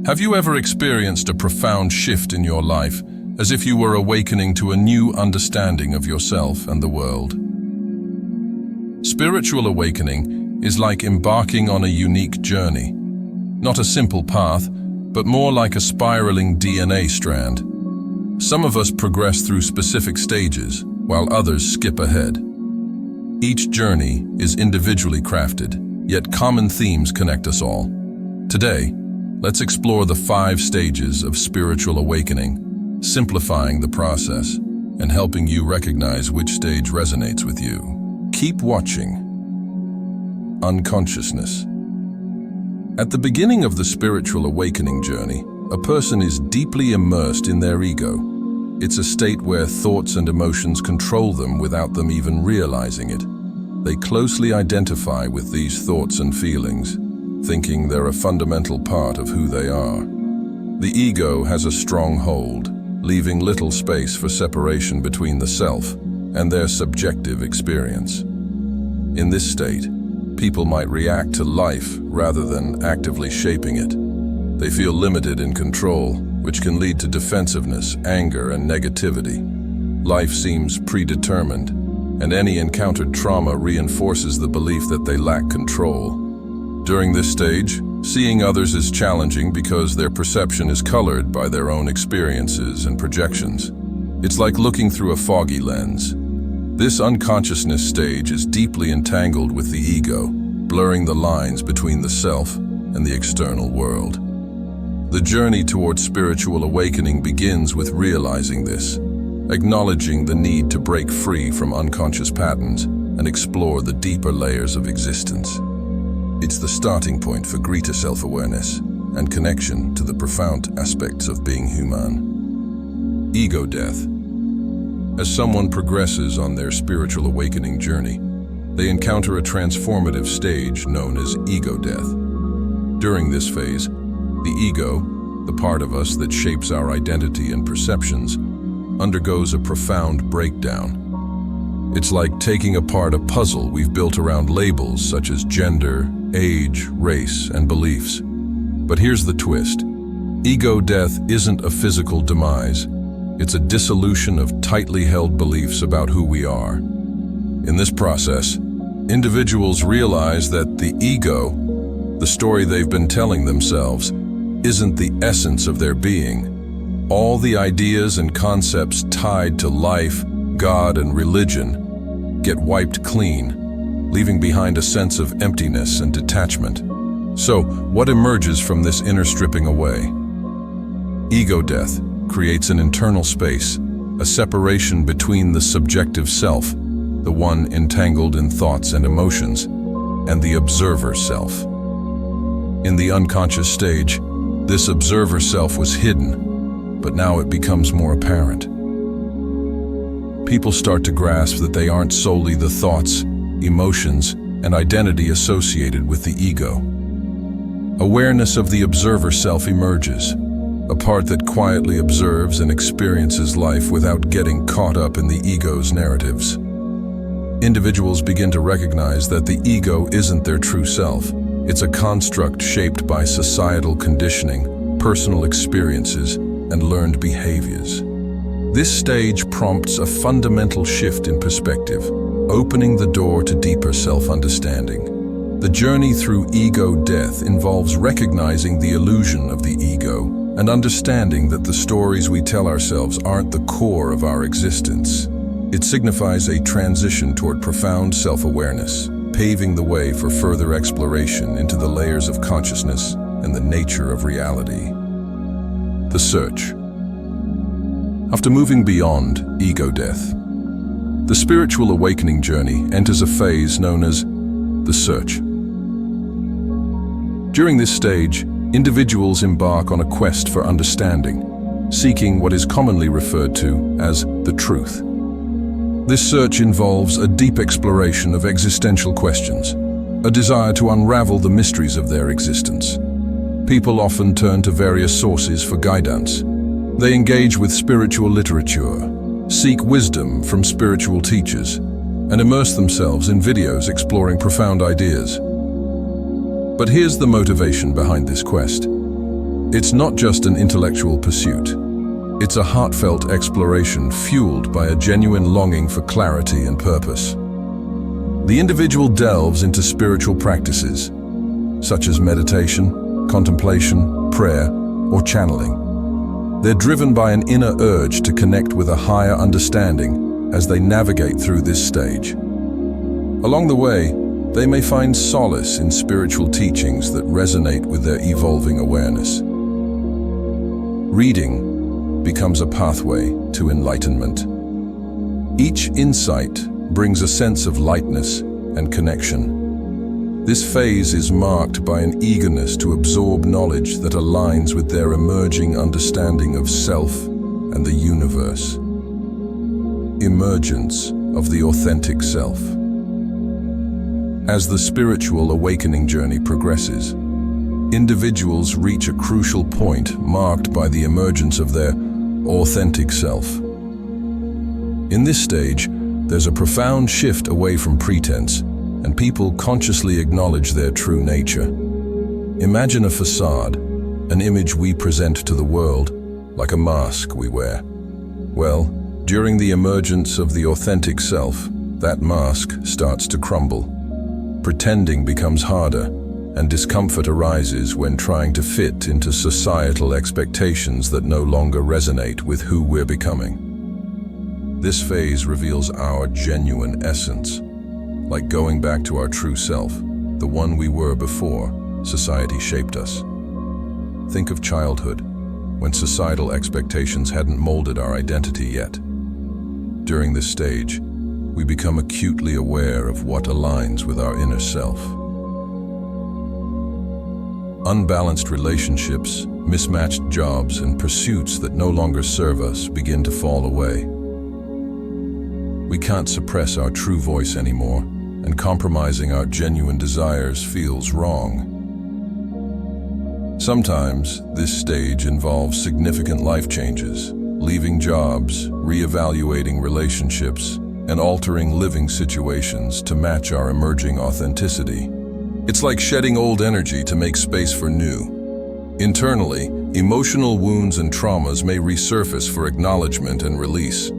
Have you ever experienced a profound shift in your life, as if you were awakening to a new understanding of yourself and the world? Spiritual awakening is like embarking on a unique journey. Not a simple path, but more like a spiraling DNA strand. Some of us progress through specific stages, while others skip ahead. Each journey is individually crafted, yet common themes connect us all. Today, let's explore the 5 stages of spiritual awakening, simplifying the process and helping you recognize which stage resonates with you. Keep watching. Unconsciousness. At the beginning of the spiritual awakening journey, a person is deeply immersed in their ego. It's a state where thoughts and emotions control them without them even realizing it. They closely identify with these thoughts and feelings, thinking they're a fundamental part of who they are. The ego has a strong hold, leaving little space for separation between the self and their subjective experience. In this state, people might react to life rather than actively shaping it. They feel limited in control, which can lead to defensiveness, anger, and negativity. Life seems predetermined, and any encountered trauma reinforces the belief that they lack control. During this stage, seeing others is challenging because their perception is colored by their own experiences and projections. It's like looking through a foggy lens. This unconsciousness stage is deeply entangled with the ego, blurring the lines between the self and the external world. The journey towards spiritual awakening begins with realizing this, acknowledging the need to break free from unconscious patterns and explore the deeper layers of existence. It's the starting point for greater self-awareness and connection to the profound aspects of being human. Ego death. As someone progresses on their spiritual awakening journey, they encounter a transformative stage known as ego death. During this phase, the ego, the part of us that shapes our identity and perceptions, undergoes a profound breakdown. It's like taking apart a puzzle we've built around labels such as gender, age, race, and beliefs. But here's the twist. Ego death isn't a physical demise. It's a dissolution of tightly held beliefs about who we are. In this process, individuals realize that the ego, the story they've been telling themselves, isn't the essence of their being. All the ideas and concepts tied to life, God, and religion get wiped clean, leaving behind a sense of emptiness and detachment. So, what emerges from this inner stripping away? Ego death creates an internal space, a separation between the subjective self, the one entangled in thoughts and emotions, and the observer self. In the unconscious stage, this observer self was hidden, but now it becomes more apparent. People start to grasp that they aren't solely the thoughts, emotions, and identity associated with the ego. Awareness of the observer self emerges, a part that quietly observes and experiences life without getting caught up in the ego's narratives. Individuals begin to recognize that the ego isn't their true self. It's a construct shaped by societal conditioning, personal experiences, and learned behaviors. This stage prompts a fundamental shift in perspective, opening the door to deeper self-understanding. The journey through ego death involves recognizing the illusion of the ego and understanding that the stories we tell ourselves aren't the core of our existence. It signifies a transition toward profound self-awareness, paving the way for further exploration into the layers of consciousness and the nature of reality. The search. After moving beyond ego death, the spiritual awakening journey enters a phase known as the search. During this stage, individuals embark on a quest for understanding, seeking what is commonly referred to as the truth. This search involves a deep exploration of existential questions, a desire to unravel the mysteries of their existence. People often turn to various sources for guidance. They engage with spiritual literature, seek wisdom from spiritual teachers, and immerse themselves in videos exploring profound ideas. But here's the motivation behind this quest. It's not just an intellectual pursuit. It's a heartfelt exploration fueled by a genuine longing for clarity and purpose. The individual delves into spiritual practices, such as meditation, contemplation, prayer, or channeling. They're driven by an inner urge to connect with a higher understanding as they navigate through this stage. Along the way, they may find solace in spiritual teachings that resonate with their evolving awareness. Reading becomes a pathway to enlightenment. Each insight brings a sense of lightness and connection. This phase is marked by an eagerness to absorb knowledge that aligns with their emerging understanding of self and the universe. Emergence of the authentic self. As the spiritual awakening journey progresses, individuals reach a crucial point marked by the emergence of their authentic self. In this stage, there's a profound shift away from pretense, and people consciously acknowledge their true nature. Imagine a facade, an image we present to the world, like a mask we wear. Well, during the emergence of the authentic self, that mask starts to crumble. Pretending becomes harder, and discomfort arises when trying to fit into societal expectations that no longer resonate with who we're becoming. This phase reveals our genuine essence, like going back to our true self, the one we were before society shaped us. Think of childhood, when societal expectations hadn't molded our identity yet. During this stage, we become acutely aware of what aligns with our inner self. Unbalanced relationships, mismatched jobs, and pursuits that no longer serve us begin to fall away. We can't suppress our true voice anymore, and compromising our genuine desires feels wrong. Sometimes, this stage involves significant life changes, leaving jobs, reevaluating relationships, and altering living situations to match our emerging authenticity. It's like shedding old energy to make space for new. Internally, emotional wounds and traumas may resurface for acknowledgement and release.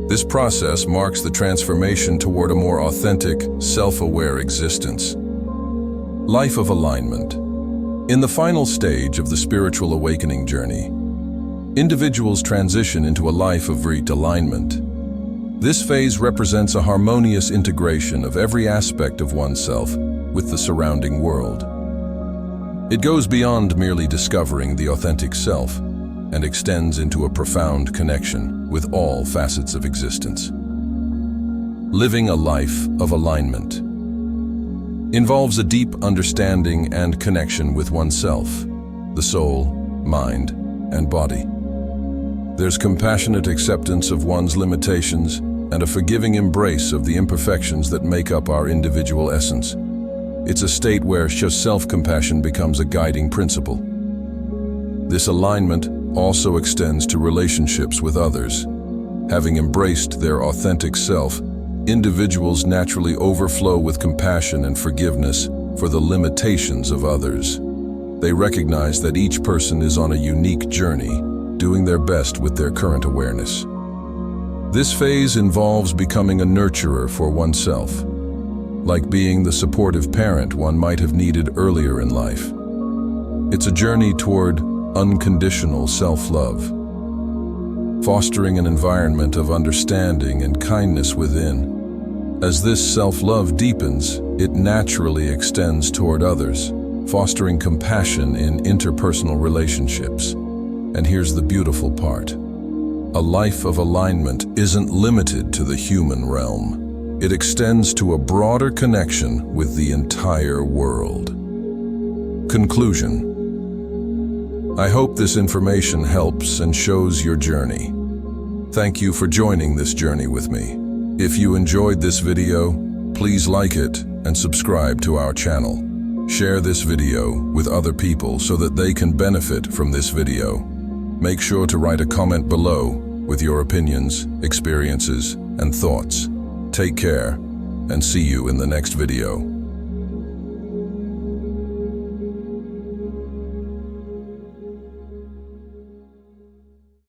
This process marks the transformation toward a more authentic, self-aware existence. Life of alignment. In the final stage of the spiritual awakening journey, individuals transition into a life of great alignment. This phase represents a harmonious integration of every aspect of oneself with the surrounding world. It goes beyond merely discovering the authentic self and extends into a profound connection with all facets of existence. Living a life of alignment involves a deep understanding and connection with oneself, the soul, mind, and body. There's compassionate acceptance of one's limitations and a forgiving embrace of the imperfections that make up our individual essence. It's a state where self-compassion becomes a guiding principle. This alignment also extends to relationships with others. Having embraced their authentic self, individuals naturally overflow with compassion and forgiveness for the limitations of others. They recognize that each person is on a unique journey, doing their best with their current awareness. This phase involves becoming a nurturer for oneself, like being the supportive parent one might have needed earlier in life. It's a journey toward unconditional self-love, fostering an environment of understanding and kindness within. As this self-love deepens, it naturally extends toward others, fostering compassion in interpersonal relationships. And here's the beautiful part. A life of alignment isn't limited to the human realm. It extends to a broader connection with the entire world. Conclusion. I hope this information helps and shows your journey. Thank you for joining this journey with me. If you enjoyed this video, please like it and subscribe to our channel. Share this video with other people so that they can benefit from this video. Make sure to write a comment below with your opinions, experiences, and thoughts. Take care, and see you in the next video.